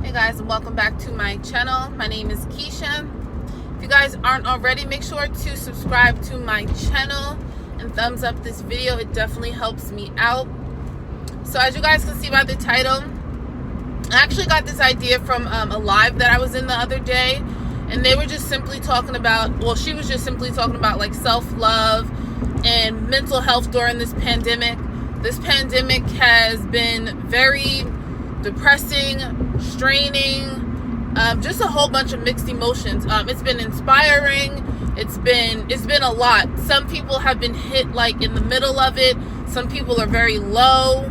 Hey guys, and welcome back to my channel. My name is Keisha. If you guys aren't already, make sure to subscribe to my channel and thumbs up this video. It definitely helps me out. So as you guys can see by the title, I actually got this idea from a live that I was in the other day, and they were just simply talking about, well, she was just simply talking about like self-love and mental health during this pandemic. This pandemic has been very depressing, straining, just a whole bunch of mixed emotions. It's been inspiring. It's been a lot. Some people have been hit like in the middle of it. Some people are very low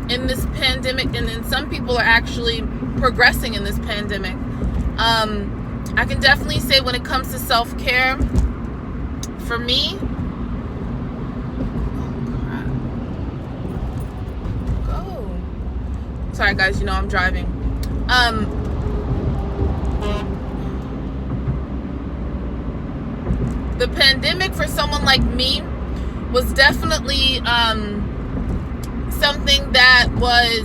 in this pandemic, and then some people are actually progressing in this pandemic. I can definitely say when it comes to self-care, for me, sorry guys, you know I'm driving. The pandemic for someone like me was definitely something that was,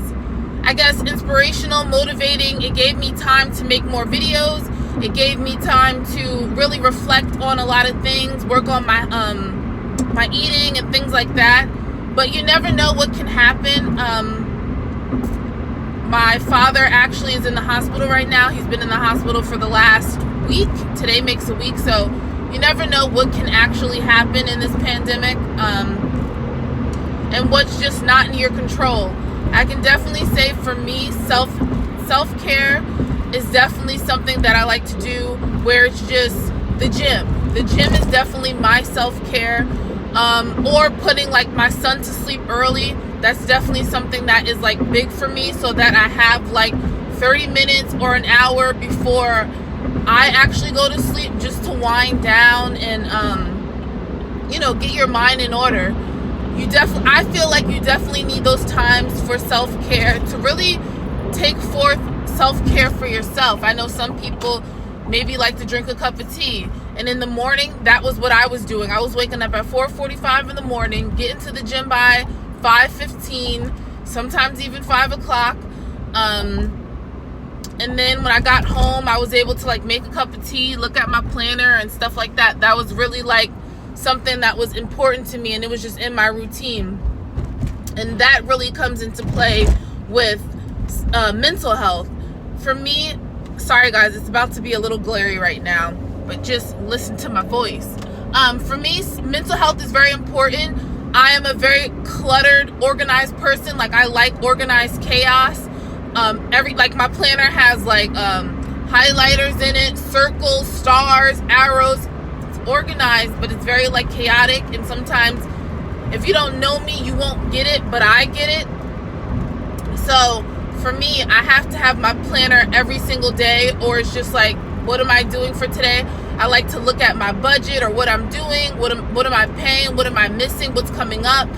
I guess, inspirational, motivating. It gave me time to make more videos. It gave me time to really reflect on a lot of things, work on my my eating and things like that. But you never know what can happen. My father actually is in the hospital right now. He's been in the hospital for the last week. Today makes a week, so you never know what can actually happen in this pandemic, and what's just not in your control. I can definitely say for me, self-care is definitely something that I like to do, where it's just the gym. The gym is definitely my self-care, or putting like my son to sleep early. That's definitely something that is like big for me, so that I have like 30 minutes or an hour before I actually go to sleep, just to wind down and get your mind in order. I feel like you definitely need those times for self-care, to really take forth self-care for yourself. I know some people maybe like to drink a cup of tea, and in the morning, that was what I was doing. I was waking up at 4:45 in the morning, getting to the gym by 5:15, sometimes even 5 o'clock. And then when I got home, I was able to like make a cup of tea, look at my planner and stuff like that. That was really like something that was important to me, and it was just in my routine. And that really comes into play with mental health. For me, sorry guys, it's about to be a little glary right now, but just listen to my voice. For me, mental health is very important. I am a very cluttered, organized person. Like, I like organized chaos. My planner has like highlighters in it, circles, stars, arrows. It's organized, but it's very like chaotic. And sometimes, if you don't know me, you won't get it, but I get it. So for me, I have to have my planner every single day, or it's just like, what am I doing for today? I like to look at my budget, or what I'm doing, what am I paying, what am I missing, what's coming up.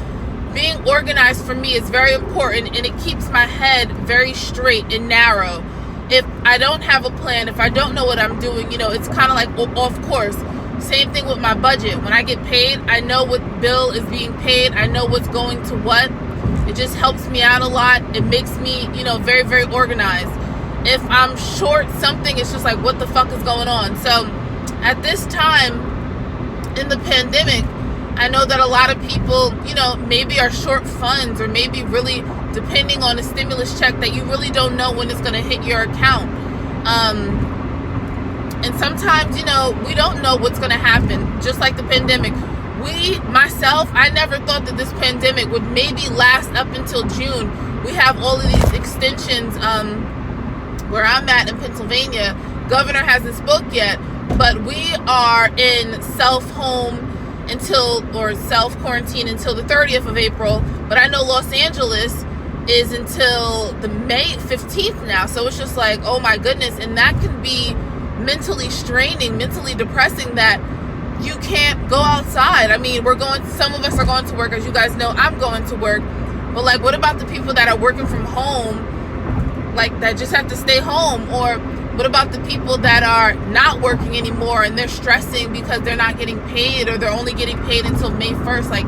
Being organized for me is very important, and it keeps my head very straight and narrow. If I don't have a plan, if I don't know what I'm doing, it's kind of like off course. Same thing with my budget. When I get paid, I know what bill is being paid. I know what's going to what. It just helps me out a lot. It makes me, very, very organized. If I'm short something, it's just like, what the fuck is going on? So at this time in the pandemic, I know that a lot of people, maybe are short funds, or maybe really depending on a stimulus check that you really don't know when it's going to hit your account. And sometimes, we don't know what's going to happen, just like the pandemic. I never thought that this pandemic would maybe last up until June. We have all of these extensions where I'm at in Pennsylvania. Governor hasn't spoke yet, but we are in self-quarantine until the 30th of April. But I know Los Angeles is until the May 15th now. So it's just like, oh my goodness. And that can be mentally straining, mentally depressing, that you can't go outside. I mean, some of us are going to work. As you guys know, I'm going to work. But like, what about the people that are working from home, like that just have to stay home? Or what about the people that are not working anymore and they're stressing because they're not getting paid, or they're only getting paid until May 1st? Like,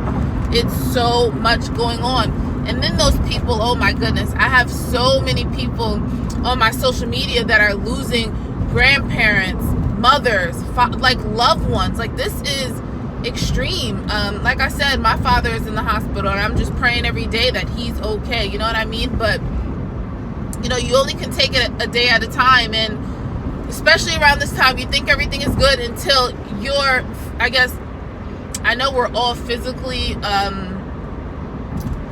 it's so much going on. And then those people, oh my goodness, I have so many people on my social media that are losing grandparents, mothers, like loved ones. Like, this is extreme. Like I said, my father is in the hospital, and I'm just praying every day that he's okay, you know what I mean? But you know, you only can take it a day at a time, and especially around this time, you think everything is good until you're, I guess, I know we're all physically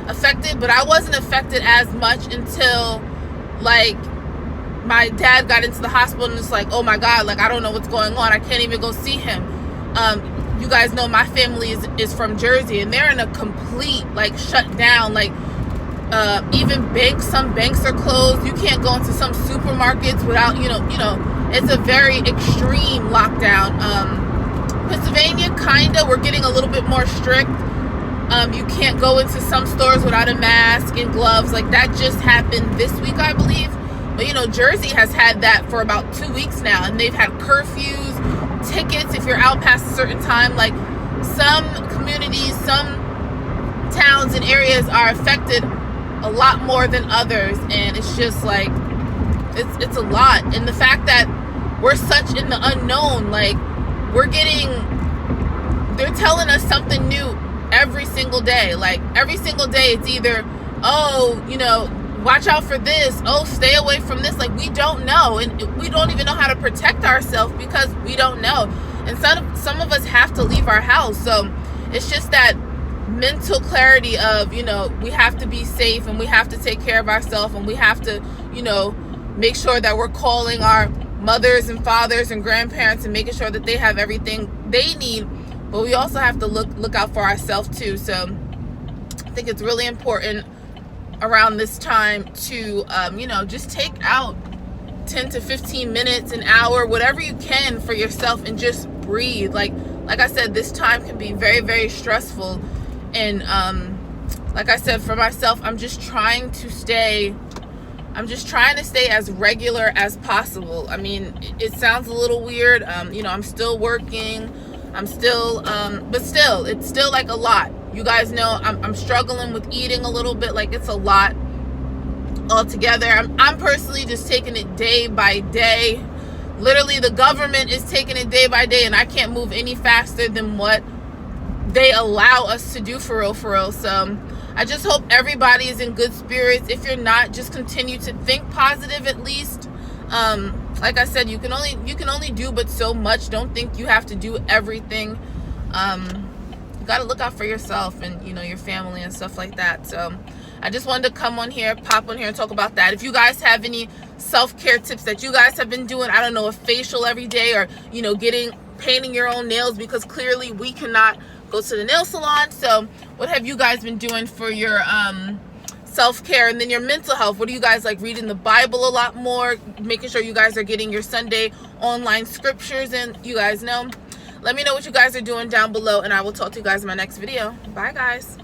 affected, but I wasn't affected as much until, like, my dad got into the hospital, and it's like, oh my God, like, I don't know what's going on. I can't even go see him. You guys know my family is from Jersey, and they're in a complete, like, shut down. Like, even banks, some banks are closed. You can't go into some supermarkets without, you know, it's a very extreme lockdown. Pennsylvania, kinda, we're getting a little bit more strict. You can't go into some stores without a mask and gloves. Like, that just happened this week, I believe. But, you know, Jersey has had that for about 2 weeks now, and they've had curfews, tickets if you're out past a certain time. Like, some communities, some towns and areas are affected a lot more than others, and it's just like, it's a lot. And the fact that we're such in the unknown, like, they're telling us something new every single day. Like, every single day it's either, oh, you know, watch out for this, oh, stay away from this. Like, we don't know, and we don't even know how to protect ourselves because we don't know. And some of us have to leave our house. So it's just that mental clarity of, you know, we have to be safe, and we have to take care of ourselves, and we have to, you know, make sure that we're calling our mothers and fathers and grandparents and making sure that they have everything they need. But we also have to look out for ourselves too. So I think it's really important around this time to you know, just take out 10 to 15 minutes, an hour, whatever you can for yourself, and just breathe. Like I said, this time can be very, very stressful. And like I said, for myself, I'm just trying to stay as regular as possible. I mean, it sounds a little weird. You know, I'm still working. I'm still, but still, it's still like a lot. You guys know I'm struggling with eating a little bit. Like, it's a lot altogether. I'm personally just taking it day by day. Literally, the government is taking it day by day, and I can't move any faster than what they allow us to do, for real. So I just hope everybody is in good spirits. If you're not, just continue to think positive at least. Like I said, you can only do but so much. Don't think you have to do everything. You got to look out for yourself and, you know, your family and stuff like that. So I just wanted to come on here, pop on here and talk about that. If you guys have any self-care tips that you guys have been doing, I don't know, a facial every day, or, you know, painting your own nails, because clearly we cannot go to the nail salon. So what have you guys been doing for your self-care? And then your mental health, what do you guys like? Reading the Bible a lot more, making sure you guys are getting your Sunday online scriptures, and you guys know. Let me know what you guys are doing down below, and I will talk to you guys in my next video. Bye, guys.